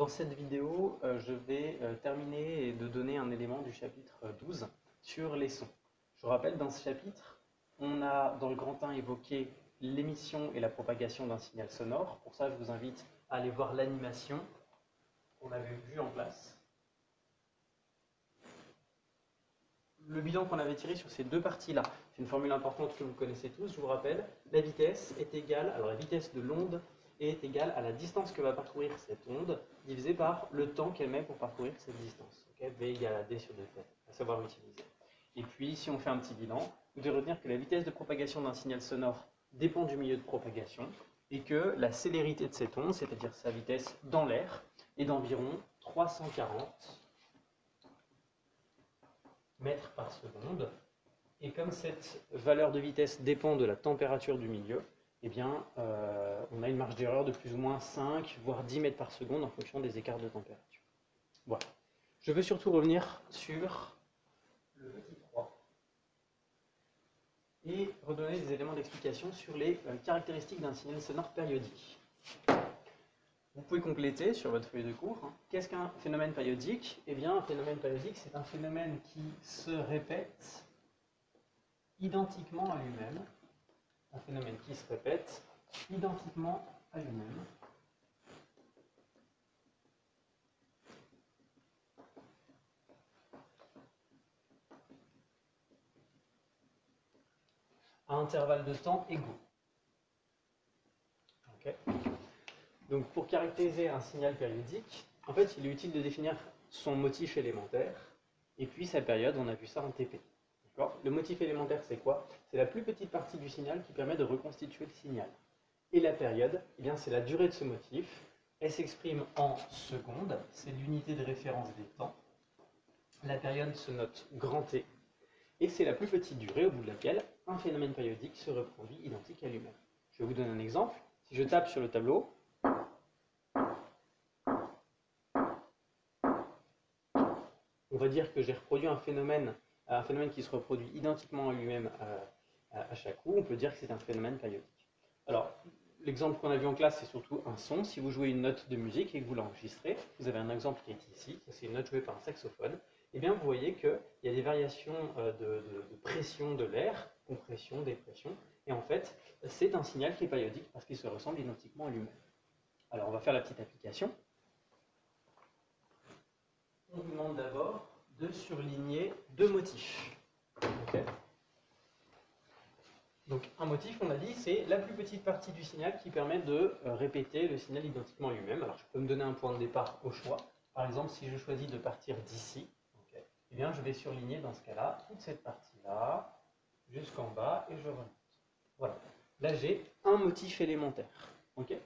Dans cette vidéo, je vais terminer et de donner un élément du chapitre 12 sur les sons. Je rappelle, dans ce chapitre, on a dans le grand 1 évoqué l'émission et la propagation d'un signal sonore. Pour ça, je vous invite à aller voir l'animation qu'on avait vue en classe. Le bilan qu'on avait tiré sur ces deux parties-là, c'est une formule importante que vous connaissez tous, je vous rappelle, la vitesse est égale, alors la vitesse de l'onde est égale à la distance que va parcourir cette onde divisée par le temps qu'elle met pour parcourir cette distance. Okay, V égale à D sur 2T, à savoir utiliser. Et puis, si on fait un petit bilan, vous devez retenir que la vitesse de propagation d'un signal sonore dépend du milieu de propagation et que la célérité de cette onde, c'est-à-dire sa vitesse dans l'air, est d'environ 340 mètres par seconde. Et comme cette valeur de vitesse dépend de la température du milieu, eh bien, on a une marge d'erreur de plus ou moins 5, voire 10 mètres par seconde en fonction des écarts de température. Voilà. Je veux surtout revenir sur le petit 3 et redonner des éléments d'explication sur les caractéristiques d'un signal sonore périodique. Vous pouvez compléter sur votre feuille de cours. Qu'est-ce qu'un phénomène périodique? Eh bien, un phénomène périodique, c'est un phénomène qui se répète identiquement à lui-même. Un phénomène qui se répète identiquement à lui-même. À intervalles de temps égaux. Okay. Donc, pour caractériser un signal périodique, en fait, il est utile de définir son motif élémentaire et puis sa période. On a vu ça en TP. Le motif élémentaire, c'est quoi? C'est la plus petite partie du signal qui permet de reconstituer le signal. Et la période, eh bien, c'est la durée de ce motif. Elle s'exprime en secondes, c'est l'unité de référence des temps. La période se note grand T, et c'est la plus petite durée au bout de laquelle un phénomène périodique se reproduit identique à lui-même. Je vais vous donner un exemple. Si je tape sur le tableau, on va dire que j'ai reproduit un phénomène qui se reproduit identiquement à lui-même à chaque coup. On peut dire que c'est un phénomène périodique. Alors, l'exemple qu'on a vu en classe, c'est surtout un son. Si vous jouez une note de musique et que vous l'enregistrez, vous avez un exemple qui est ici, c'est une note jouée par un saxophone. Eh bien, vous voyez qu'il y a des variations de pression de l'air, compression, dépression, et en fait, c'est un signal qui est périodique parce qu'il se ressemble identiquement à lui-même. Alors, on va faire la petite application. On vous demande d'abord de surligner deux motifs. Okay. Donc un motif, on a dit, c'est la plus petite partie du signal qui permet de répéter le signal identiquement à lui-même. Alors je peux me donner un point de départ au choix. Par exemple, si je choisis de partir d'ici, okay, eh bien je vais surligner dans ce cas-là toute cette partie-là jusqu'en bas et je remonte. Voilà. Là j'ai un motif élémentaire. Okay.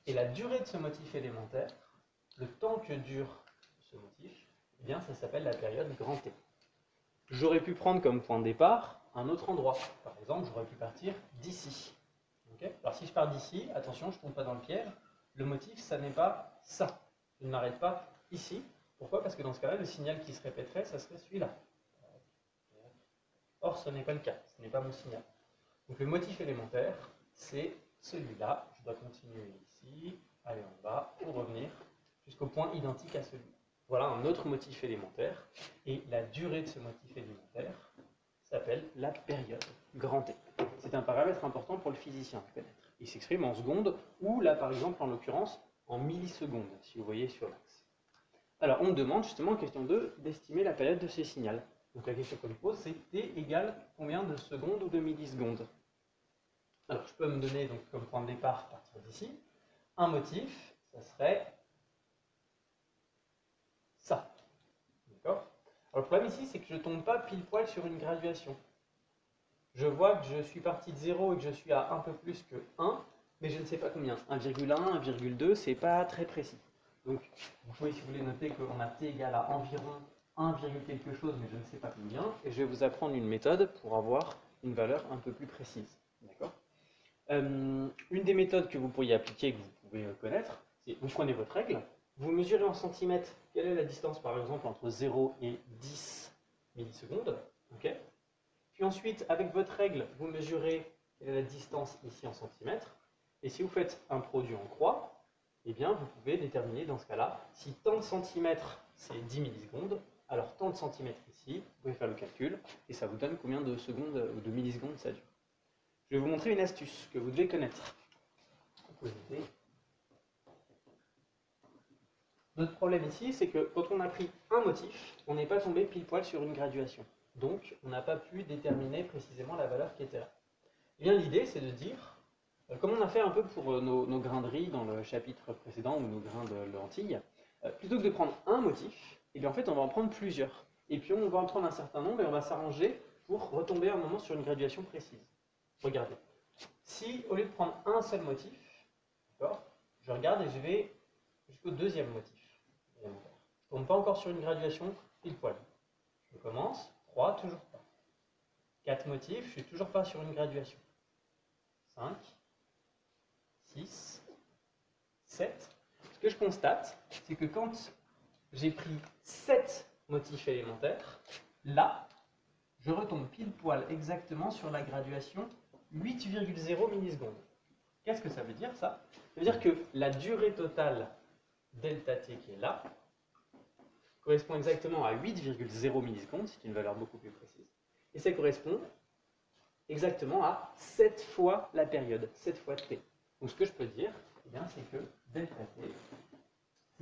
Et la durée de ce motif élémentaire, le temps que dure ce motif, eh bien ça s'appelle la période grand T. J'aurais pu prendre comme point de départ un autre endroit. Par exemple, j'aurais pu partir d'ici. Okay. Alors si je pars d'ici, attention, je ne tombe pas dans le piège. Le motif, ça n'est pas ça. Je ne m'arrête pas ici. Pourquoi? Parce que dans ce cas-là, le signal qui se répéterait, ça serait celui-là. Or, ce n'est pas le cas. Ce n'est pas mon signal. Donc le motif élémentaire, c'est celui-là. Je dois continuer ici, aller en bas, pour revenir jusqu'au point identique à celui-là. Voilà un autre motif élémentaire. Et la durée de ce motif élémentaire s'appelle la période, grand T. C'est un paramètre important pour le physicien à connaître. Il s'exprime en secondes, ou là par exemple en l'occurrence en millisecondes, si vous voyez sur l'axe. Alors on me demande justement en question 2 d'estimer la période de ce signal. Donc la question qu'on me pose, c'est T égale combien de secondes ou de millisecondes? Alors je peux me donner donc comme point de départ à partir d'ici un motif, ça serait ça. D'accord? Alors le problème ici, c'est que je ne tombe pas pile poil sur une graduation. Je vois que je suis parti de 0 et que je suis à un peu plus que 1, mais je ne sais pas combien. 1,1, 1,2, c'est pas très précis. Donc vous pouvez, si vous voulez, noter qu'on a T égale à environ 1, quelque chose, mais je ne sais pas combien. Et je vais vous apprendre une méthode pour avoir une valeur un peu plus précise. D'accord? Une des méthodes que vous pourriez appliquer, que vous pouvez connaître, c'est vous prenez votre règle, vous mesurez en centimètres quelle est la distance par exemple entre 0 et 10 millisecondes. Okay. Puis ensuite, avec votre règle, vous mesurez quelle est la distance ici en centimètres. Et si vous faites un produit en croix, eh bien, vous pouvez déterminer dans ce cas-là, si tant de centimètres, c'est 10 millisecondes, alors tant de centimètres ici, vous pouvez faire le calcul, et ça vous donne combien de secondes ou de millisecondes ça dure. Je vais vous montrer une astuce que vous devez connaître. Notre problème ici, c'est que quand on a pris un motif, on n'est pas tombé pile poil sur une graduation. Donc, on n'a pas pu déterminer précisément la valeur qui était là. Et bien, l'idée, c'est de dire, comme on a fait un peu pour nos grains de riz dans le chapitre précédent, ou nos grains de lentilles, plutôt que de prendre un motif, et bien en fait, on va en prendre plusieurs. Et puis, on va en prendre un certain nombre et on va s'arranger pour retomber un moment sur une graduation précise. Regardez. Si, au lieu de prendre un seul motif, je regarde et je vais jusqu'au deuxième motif. Je ne tombe pas encore sur une graduation pile poil. Je commence, 3, toujours pas. 4 motifs, je ne suis toujours pas sur une graduation. 5, 6, 7. Ce que je constate, c'est que quand j'ai pris 7 motifs élémentaires, là, je retombe pile poil exactement sur la graduation 8,0 millisecondes. Qu'est-ce que ça veut dire, ça? Ça veut dire que la durée totale delta t qui est là correspond exactement à 8,0 millisecondes, c'est une valeur beaucoup plus précise, et ça correspond exactement à 7 fois la période, 7 fois t. Donc ce que je peux dire, eh bien, c'est que delta t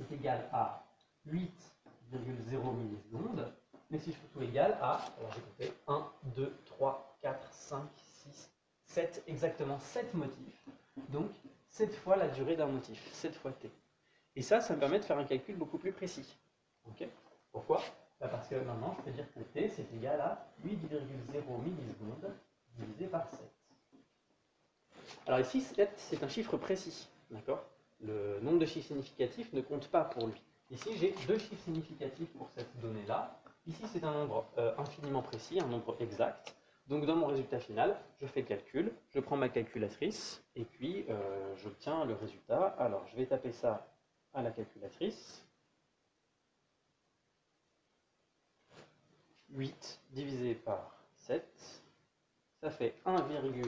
est égal à 8,0 millisecondes, mais si je fais tout égal à, alors j'ai compté, 1, 2, 3, 4, 5, 6, 7, exactement 7 motifs, donc 7 fois la durée d'un motif, 7 fois t. Et ça me permet de faire un calcul beaucoup plus précis. Okay. Pourquoi? Parce que maintenant, je peux dire que t, c'est égal à 8,0 millisecondes divisé par 7. Alors ici, 7, c'est un chiffre précis. D'accord? Le nombre de chiffres significatifs ne compte pas pour lui. Ici, j'ai 2 chiffres significatifs pour cette donnée-là. Ici, c'est un nombre infiniment précis, un nombre exact. Donc, dans mon résultat final, je fais le calcul, je prends ma calculatrice, et puis j'obtiens le résultat. Alors, je vais taper ça à la calculatrice. 8 divisé par 7, ça fait 1,14,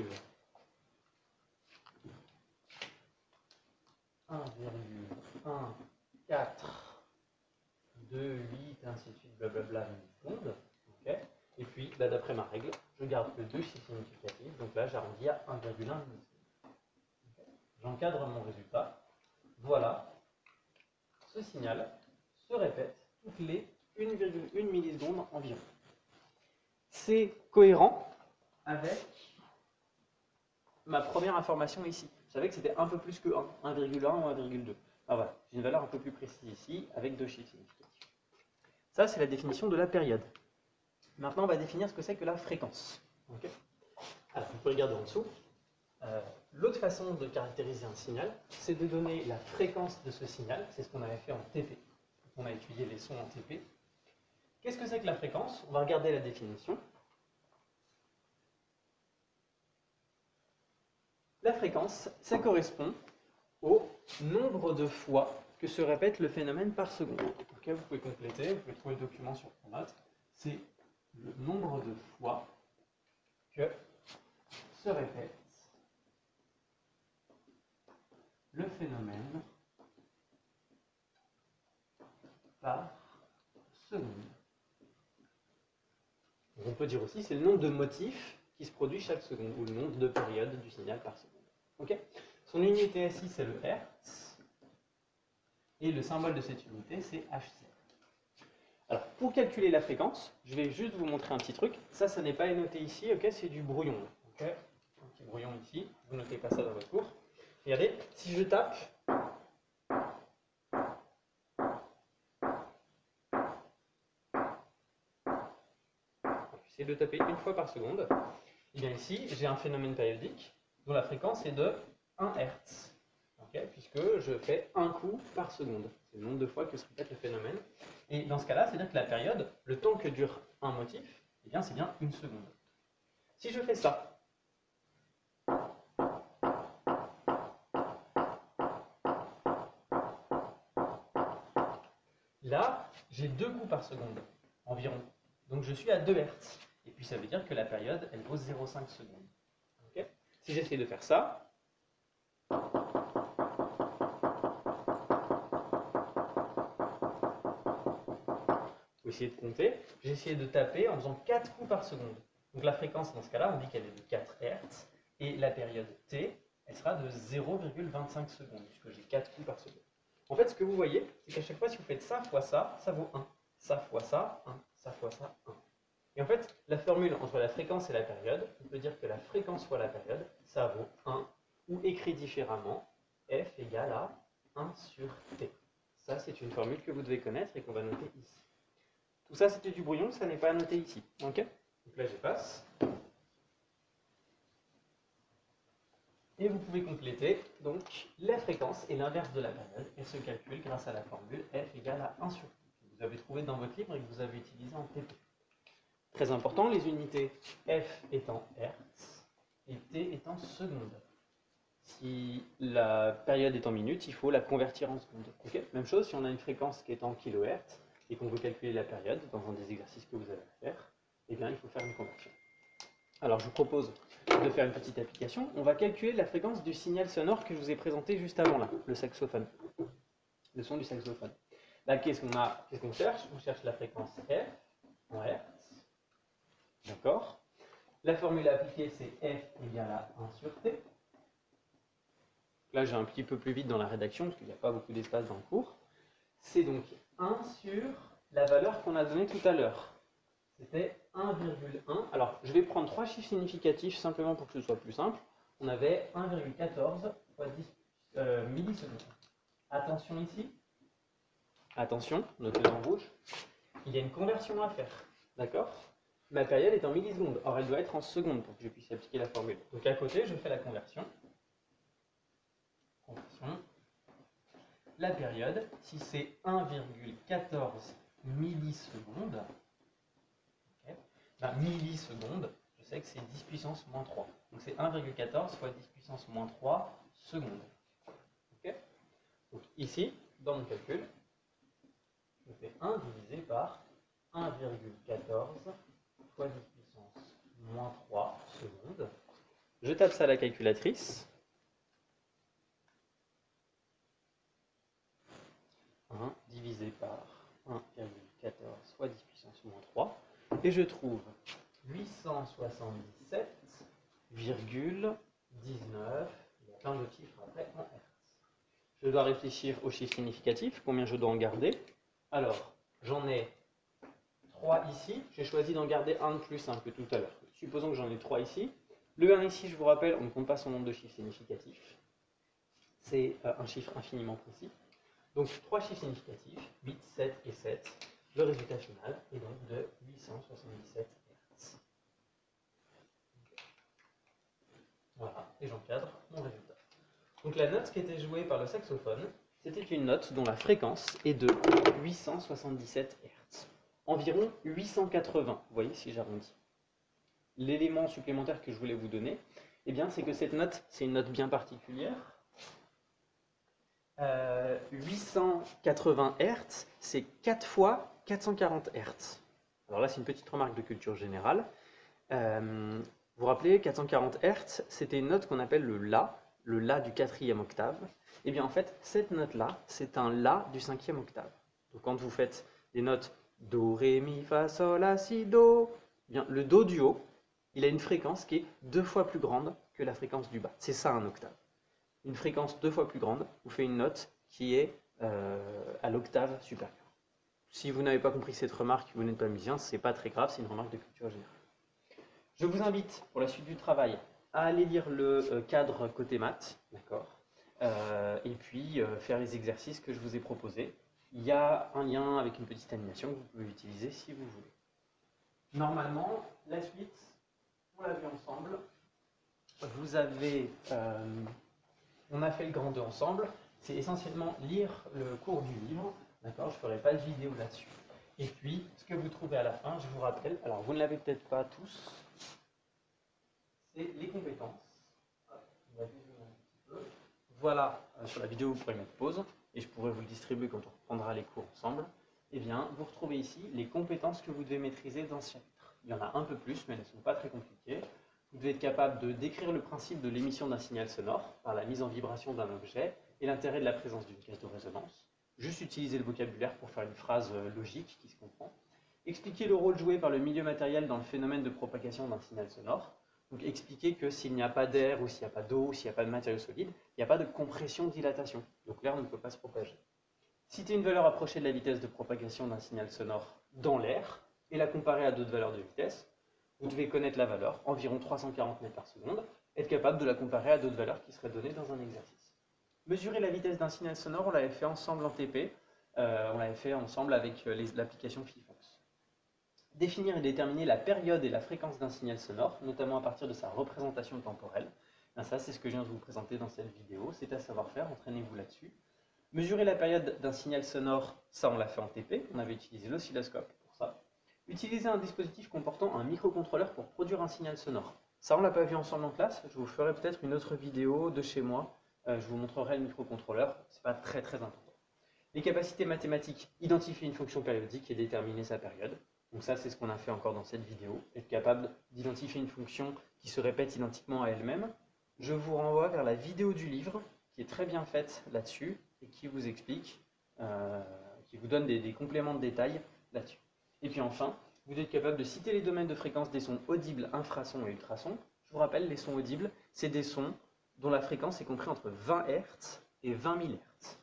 ainsi de suite, blablabla, millisecondes. Okay. Et puis, d'après ma règle, je garde que 2 chiffres significatifs, donc là j'arrondis à 1,1 millisecondes. Okay. J'encadre mon résultat. Voilà, ce signal se répète toutes les 1,1 millisecondes environ. C'est cohérent avec ma première information ici. Je savais que c'était un peu plus que 1, 1,1 ou 1,2. Ah voilà, j'ai une valeur un peu plus précise ici, avec 2 chiffres significatifs. Ça, c'est la définition de la période. Maintenant, on va définir ce que c'est que la fréquence. Okay. Alors, vous pouvez regarder en dessous. L'autre façon de caractériser un signal, c'est de donner la fréquence de ce signal. C'est ce qu'on avait fait en TP. On a étudié les sons en TP. Qu'est-ce que c'est que la fréquence? On va regarder la définition. La fréquence, ça correspond au nombre de fois que se répète le phénomène par seconde. Okay, vous pouvez compléter, vous pouvez trouver le document sur Pronote. C'est le nombre de fois que se répète le phénomène par seconde. Donc on peut dire aussi c'est le nombre de motifs qui se produit chaque seconde, ou le nombre de périodes du signal par seconde. Okay. Son unité SI, c'est le Hertz, et le symbole de cette unité, c'est HC. Alors, pour calculer la fréquence, je vais juste vous montrer un petit truc. Ça n'est pas noté ici, okay, c'est du brouillon. Okay. Un petit brouillon ici, vous notez pas ça dans votre cours. Regardez, si je tape, j'essaie de taper une fois par seconde, et bien ici, j'ai un phénomène périodique dont la fréquence est de 1 Hertz, okay, puisque je fais un coup par seconde. C'est le nombre de fois que se répète le phénomène. Et dans ce cas-là, c'est-à-dire que la période, le temps que dure un motif, eh bien, c'est bien 1 seconde. Si je fais ça, là, j'ai 2 coups par seconde, environ. Donc je suis à 2 Hertz. Et puis ça veut dire que la période, elle vaut 0,5 secondes. Okay. Si j'essaie de faire ça, essayer de compter. J'ai essayé de taper en faisant 4 coups par seconde. Donc la fréquence, dans ce cas-là, on dit qu'elle est de 4 Hz. Et la période t, elle sera de 0,25 secondes, puisque j'ai 4 coups par seconde. En fait, ce que vous voyez, c'est qu'à chaque fois, si vous faites ça fois ça, ça vaut 1. Ça fois ça, 1. Ça fois ça, 1. Et en fait, la formule entre la fréquence et la période, on peut dire que la fréquence fois la période, ça vaut 1. Ou écrit différemment, f égale à 1 sur t. Ça, c'est une formule que vous devez connaître et qu'on va noter ici. Tout ça, c'était du brouillon, ça n'est pas à noter ici. Ok? Donc là, j'efface. Et vous pouvez compléter donc la fréquence et l'inverse de la période. Elle se calcule grâce à la formule f égale à 1 sur t. Que vous avez trouvé dans votre livre et que vous avez utilisé en TP. Très important, les unités f étant Hertz et t étant secondes. Si la période est en minutes, il faut la convertir en secondes. Okay. Même chose, si on a une fréquence qui est en kilohertz et qu'on veut calculer la période dans un des exercices que vous avez à faire, eh bien, il faut faire une conversion. Alors, je vous propose de faire une petite application. On va calculer la fréquence du signal sonore que je vous ai présenté juste avant là, le saxophone, le son du saxophone. Là, qu'est-ce qu'on cherche? On cherche la fréquence f en Hertz. D'accord. La formule à appliquer, c'est f égale à 1 sur t. Là, j'ai un petit peu plus vite dans la rédaction, parce qu'il n'y a pas beaucoup d'espace dans le cours. C'est donc 1 sur la valeur qu'on a donnée tout à l'heure. C'était 1,1. Alors, je vais prendre 3 chiffres significatifs, simplement pour que ce soit plus simple. On avait 1,14 fois 10 millisecondes. Attention ici. Attention, notez en rouge. Il y a une conversion à faire. D'accord? Ma période est en millisecondes. Or, elle doit être en secondes pour que je puisse appliquer la formule. Donc, à côté, je fais la conversion. La période, si c'est 1,14 millisecondes, okay, millisecondes, je sais que c'est 10 puissance moins 3. Donc c'est 1,14 fois 10 puissance moins 3 secondes. Okay. Donc ici, dans mon calcul, je fais 1 divisé par 1,14 fois 10 puissance moins 3 secondes. Je tape ça à la calculatrice. 1 divisé par 1,14 fois 10 puissance moins 3. Et je trouve 877,19. Il y a plein de chiffres après en Hertz. Je dois réfléchir aux chiffres significatifs. Combien je dois en garder? Alors, j'en ai 3 ici. J'ai choisi d'en garder un de plus simple que tout à l'heure. Supposons que j'en ai 3 ici. Le 1 ici, je vous rappelle, on ne compte pas son nombre de chiffres significatifs. C'est un chiffre infiniment précis. Donc 3 chiffres significatifs, 8, 7 et 7. Le résultat final est donc de 877 Hz. Voilà, et j'encadre mon résultat. Donc la note qui était jouée par le saxophone, c'était une note dont la fréquence est de 877 Hz. Environ 880, vous voyez si j'arrondis. L'élément supplémentaire que je voulais vous donner, eh bien, c'est que cette note, c'est une note bien particulière. 880 Hz, c'est 4 fois 440 Hz. Alors là, c'est une petite remarque de culture générale. Vous vous rappelez, 440 Hz, c'était une note qu'on appelle le La du 4e octave. Et bien en fait, cette note-là, c'est un La du 5e octave. Donc quand vous faites des notes Do, Ré, Mi, Fa, Sol, La, Si, Do, eh bien, le Do du haut, il a une fréquence qui est 2 fois plus grande que la fréquence du bas. C'est ça un octave. Une fréquence 2 fois plus grande vous fait une note qui est à l'octave supérieure. Si vous n'avez pas compris cette remarque, vous n'êtes pas musicien, c'est pas très grave, c'est une remarque de culture générale. Je vous invite, pour la suite du travail, à aller lire le cadre côté maths, d'accord, et puis faire les exercices que je vous ai proposés. Il y a un lien avec une petite animation que vous pouvez utiliser si vous voulez. Normalement, la suite, on l'a vu ensemble. Vous avez... on a fait le grand 2 ensemble, c'est essentiellement lire le cours du livre, d'accord, je ne ferai pas de vidéo là-dessus. Et puis, ce que vous trouvez à la fin, je vous rappelle, alors vous ne l'avez peut-être pas tous, c'est les compétences. On va dézoomer un petit peu. Voilà, sur la vidéo vous pourrez mettre pause, et je pourrai vous le distribuer quand on reprendra les cours ensemble. Eh bien, vous retrouvez ici les compétences que vous devez maîtriser dans ce chapitre. Il y en a un peu plus, mais elles ne sont pas très compliquées. Vous devez être capable de décrire le principe de l'émission d'un signal sonore par la mise en vibration d'un objet et l'intérêt de la présence d'une caisse de résonance. Juste utiliser le vocabulaire pour faire une phrase logique qui se comprend. Expliquer le rôle joué par le milieu matériel dans le phénomène de propagation d'un signal sonore. Donc expliquer que s'il n'y a pas d'air ou s'il n'y a pas d'eau ou s'il n'y a pas de matériau solide, il n'y a pas de compression-dilatation. Donc l'air ne peut pas se propager. Citer une valeur approchée de la vitesse de propagation d'un signal sonore dans l'air et la comparer à d'autres valeurs de vitesse. Vous devez connaître la valeur, environ 340 mètres par seconde, être capable de la comparer à d'autres valeurs qui seraient données dans un exercice. Mesurer la vitesse d'un signal sonore, on l'avait fait ensemble en TP, on l'avait fait ensemble avec l'application Fifonx. Définir et déterminer la période et la fréquence d'un signal sonore, notamment à partir de sa représentation temporelle. Ben ça, c'est ce que je viens de vous présenter dans cette vidéo, c'est à savoir-faire, entraînez-vous là-dessus. Mesurer la période d'un signal sonore, ça on l'a fait en TP, on avait utilisé l'oscilloscope pour ça. Utiliser un dispositif comportant un microcontrôleur pour produire un signal sonore. Ça, on ne l'a pas vu ensemble en classe, je vous ferai peut-être une autre vidéo de chez moi, je vous montrerai le microcontrôleur, c'est pas très important. Les capacités mathématiques, identifier une fonction périodique et déterminer sa période. Donc ça, c'est ce qu'on a fait encore dans cette vidéo, être capable d'identifier une fonction qui se répète identiquement à elle-même. Je vous renvoie vers la vidéo du livre, qui est très bien faite là-dessus, et qui vous explique, qui vous donne des compléments de détails là-dessus. Et puis enfin, vous êtes capable de citer les domaines de fréquence des sons audibles, infrasons et ultrasons. Je vous rappelle, les sons audibles, c'est des sons dont la fréquence est comprise entre 20 Hz et 20 000 Hz.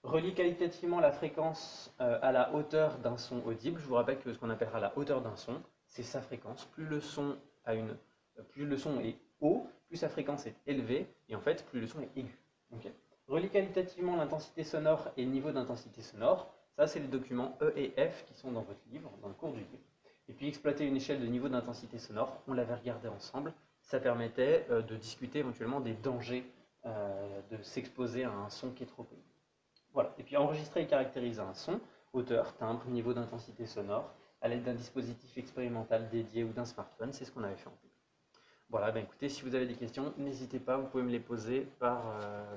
Relier qualitativement la fréquence à la hauteur d'un son audible. Je vous rappelle que ce qu'on appellera la hauteur d'un son, c'est sa fréquence. Plus le son est haut, plus sa fréquence est élevée, et en fait, plus le son est aigu. Okay. Relier qualitativement l'intensité sonore et le niveau d'intensité sonore. Ça, c'est les documents E et F qui sont dans votre livre, dans le cours du livre. Et puis, exploiter une échelle de niveau d'intensité sonore, on l'avait regardé ensemble. Ça permettait de discuter éventuellement des dangers de s'exposer à un son qui est trop élevé. Voilà. Et puis, enregistrer et caractériser un son, hauteur, timbre, niveau d'intensité sonore, à l'aide d'un dispositif expérimental dédié ou d'un smartphone, c'est ce qu'on avait fait en plus. Voilà, ben écoutez, si vous avez des questions, n'hésitez pas, vous pouvez me les poser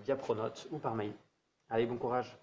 via Pronote ou par mail. Allez, bon courage!